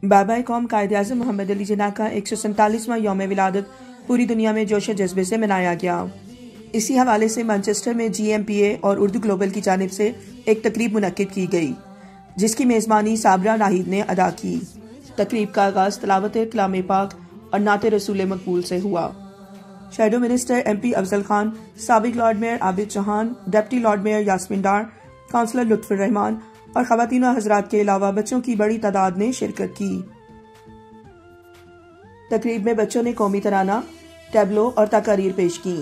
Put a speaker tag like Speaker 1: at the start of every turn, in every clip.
Speaker 1: बाबा कौम कायद-ए-आज़म मोहम्मद अली जिन्ना का 147वां यौम विलादत पूरी दुनिया में जोश जज्बे से मनाया गया। इसी हवाले से मैनचेस्टर में GMPA और उर्दू ग्लोबल की जानिब से एक तकरीब मुनक्किद की गई, जिसकी मेज़बानी साबरा नाहिद ने अदा की। तकरीब का आगाज़ तिलावत कलाम पाक और नाते रसूल मकबूल से हुआ। Shadow minister MP Afzal Khan, साबिक lord mayor Abid Chauhan, deputy lord mayor Yasmin Dar, councillor Lutfur Rahman और ख़वातीन हज़रात के अलावा बच्चों की बड़ी तादाद ने शिरकत की। तकरीब में बच्चों ने कौमी तराना, टैबलो और तकारीर पेश की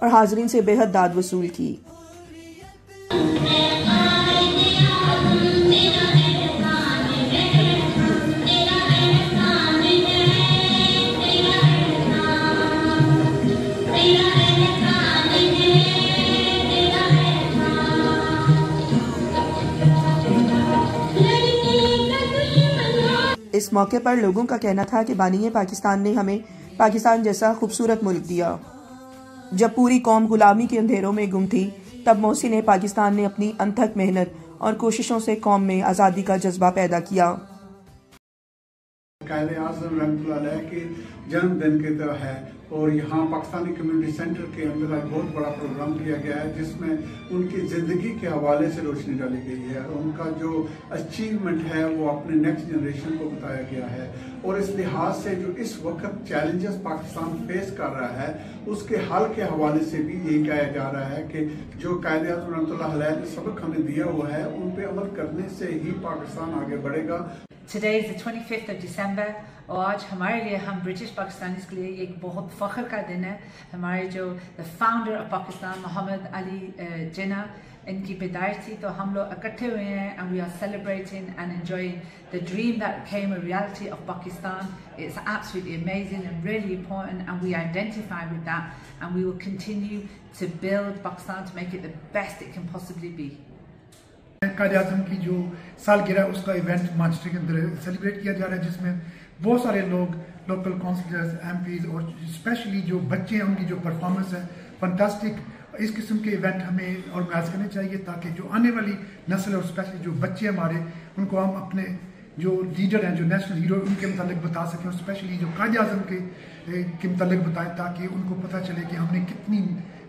Speaker 1: और हाज़रीन से बेहद दाद वसूल की। इस मौके पर लोगों का कहना था कि बानी पाकिस्तान ने हमें पाकिस्तान जैसा खूबसूरत मुल्क दिया। जब पूरी कौम गुलामी के अंधेरों में गुम थी, तब मोहसिन पाकिस्तान ने अपनी अनथक मेहनत और कोशिशों से कौम में आज़ादी का जज्बा पैदा किया।
Speaker 2: कायद-ए-आज़म रहमतुल्लाह अलैह के जन्मदिन के तरह है और यहाँ पाकिस्तानी कम्युनिटी सेंटर के अंदर एक बहुत बड़ा प्रोग्राम किया गया है, जिसमें उनकी ज़िंदगी के हवाले से रोशनी डाली गई है और उनका जो अचीवमेंट है वो अपने नेक्स्ट जनरेशन को बताया गया है। और इस लिहाज से जो इस वक्त चैलेंजेस पाकिस्तान फेस कर रहा है, उसके हल के हवाले से भी यही कहा जा रहा है कि जो कायद-ए-आज़म रहमतुल्लाह अलैह ने सबक हमें दिया हुआ है, उन पे अमल करने से ही पाकिस्तान आगे बढ़ेगा।
Speaker 3: Today is the 25th of December और आज हमारे लिए, हम ब्रिटिश पाकिस्तानीज़ के लिए एक बहुत फ़ख्र का दिन है। हमारे जो the founder of Pakistan Mohammad Ali Jinnah, इनकी पैदाइश थी, तो हम लोग इकट्ठे हुए हैं and we are celebrating and enjoying the dream that became a reality of Pakistan. It's absolutely amazing and really important, and we identify with that, and we will continue to build Pakistan to make it the best it can possibly be.
Speaker 4: Quaid-e-Azam की जो सालगिरह उसका event Manchester के अंदर celebrate किया जा रहा है, जिसमें बहुत सारे लोग, लोकल काउंसलर्स, MPs और स्पेशली जो बच्चे हैं उनकी जो परफॉर्मेंस है फंटास्टिक। इस किस्म के इवेंट हमें ऑर्गेनाइज करने चाहिए ताकि जो आने वाली नस्ल और स्पेशली जो बच्चे हमारे, उनको हम अपने जो लीडर हैं, जो नेशनल हीरो, उनके मुतालिक बता सकें और स्पेशली जो कायद-ए-आज़म के मुतालिक बताएं, ताकि उनको पता चले कि हमने कितनी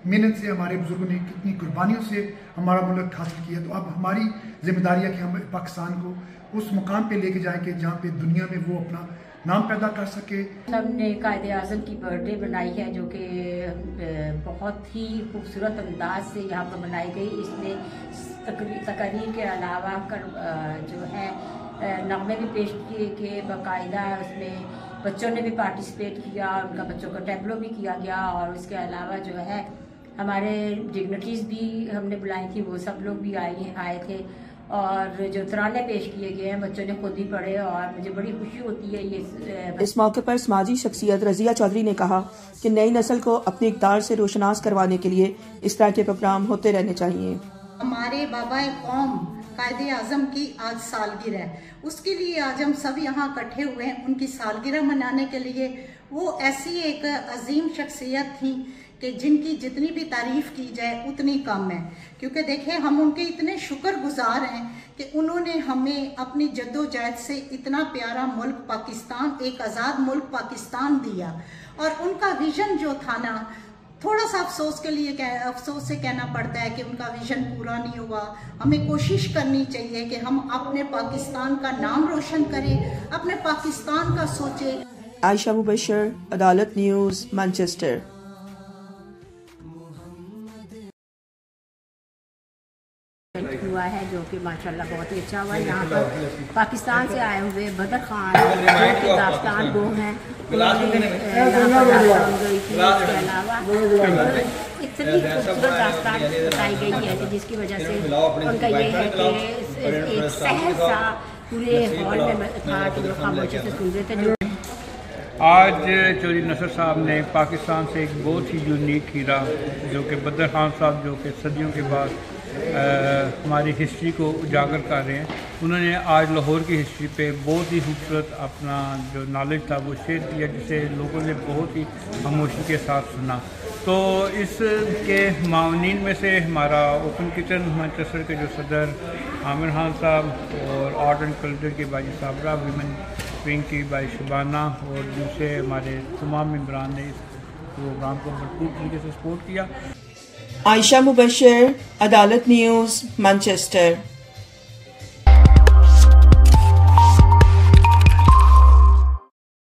Speaker 4: मेहनत से, हमारे बुजुर्गों ने कितनी कुर्बानियों से हमारा मुल्क हासिल किया। तो अब हमारी जिम्मेदारी है कि हम पाकिस्तान को उस मुकाम पे लेके जाएं कि जहाँ पे दुनिया में वो अपना नाम पैदा कर सके।
Speaker 5: हमने कायद-ए-आज़म की बर्थडे बनाई है, जो कि बहुत ही खूबसूरत अंदाज से यहाँ पर बनाई गई। इसमें तकरीर के अलावा जो है नग़मे भी पेश किए कि बाकायदा उसमें बच्चों ने भी पार्टिसिपेट किया, उनका बच्चों का टैबलो भी किया गया, और उसके अलावा जो है हमारे डिग्निटीज़ भी हमने बुलाई थी, वो सब लोग भी आए थे, और जो तराने पेश किए गए हैं बच्चों ने खुद ही पढ़े, और मुझे बड़ी खुशी होती है ये।
Speaker 1: इस मौके पर समाजी शख्सियत रज़िया चौधरी ने कहा कि नई नस्ल को अपनी इक़्तिदार से रोशनास करवाने के लिए इस तरह के प्रोग्राम होते रहने चाहिए।
Speaker 6: हमारे बाबा कौम कायद-ए-आज़म की आज सालगिरह है, उसके लिए आज हम सब यहाँ इकट्ठे हुए हैं उनकी सालगिरह मनाने के लिए। वो ऐसी एक अजीम शख्सियत थी कि जिनकी जितनी भी तारीफ की जाए उतनी कम है, क्योंकि देखें हम उनके इतने शुक्रगुजार हैं कि उन्होंने हमें अपनी जद्दोजहद से इतना प्यारा मुल्क पाकिस्तान, एक आज़ाद मुल्क पाकिस्तान दिया। और उनका विजन जो था ना, थोड़ा सा अफसोस से कहना पड़ता है कि उनका विजन पूरा नहीं हुआ। हमें कोशिश करनी चाहिए कि हम अपने पाकिस्तान का नाम रोशन करें, अपने पाकिस्तान का सोचें।
Speaker 1: आयशा मुबशर, अदालत न्यूज़, मैनचेस्टर।
Speaker 5: हुआ है जो कि माशाल्लाह बहुत ही अच्छा हुआ है। यहाँ पर पाकिस्तान से आए हुए बदर खान जो कि दास्तान गो हैं, इसके अलावा इतनी खूबसूरत दास्तान बताई गई है जिसकी वजह से उनका ये है कि एक सहज सा पूरे हॉल में था कि लोग खामोशी से सुन रहे थे। जो
Speaker 7: आज चौधरी नसर साहब ने पाकिस्तान से एक बहुत ही यूनिक हीरा, जो कि बदर खान साहब, जो कि सदियों के बाद हमारी हिस्ट्री को उजागर कर रहे हैं, उन्होंने आज लाहौर की हिस्ट्री पे बहुत ही खूबसूरत अपना जो नॉलेज था वो शेयर किया, जिसे लोगों ने बहुत ही खामोशी के साथ सुना। तो इसके मावनीन में से हमारा ओपन किचन मैनचेस्टर के जो सदर आमिर खान साहब और आर्ट एंड कल्चर के बाजी साबरा वीमेन स्पॉन्सरिंग की बाय शबाना और दूसरे हमारे तमाम मेम्बरान ने इस प्रोग्राम को भरपूर तरीके से सपोर्ट किया।
Speaker 1: आयशा मुबशर, अदालत न्यूज़, मैनचेस्टर।